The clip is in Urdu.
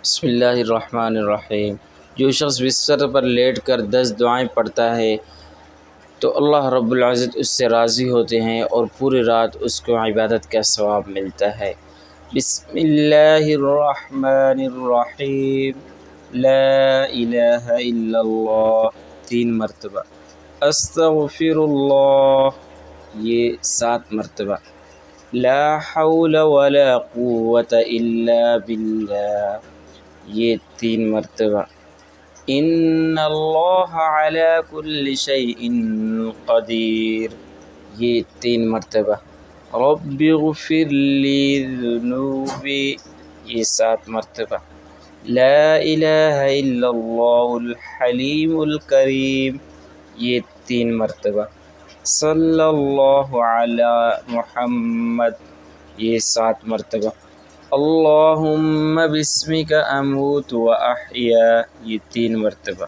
بسم اللہ الرحمن الرحیم۔ جو شخص بستر پر لیٹ کر 10 دعائیں پڑھتا ہے تو اللہ رب العزت اس سے راضی ہوتے ہیں اور پوری رات اس کو عبادت کا ثواب ملتا ہے۔ بسم اللہ الرحمن الرحیم۔ لا الہ الا اللہ 3 مرتبہ، استغفر اللہ یہ 7 مرتبہ، لا حول ولا قوة الا باللہ یہ 3 مرتبہ، ان اللہ علی کل شیء قدیر یہ 3 مرتبہ، رب اغفر لی ذنوبی یہ 7 مرتبہ، لا الہ الا اللہ الحلیم الکریم یہ 3 مرتبہ، صلی اللہ علی محمد یہ 7 مرتبہ، اللہم باسمک اموت و احیا یہ 3 مرتبہ۔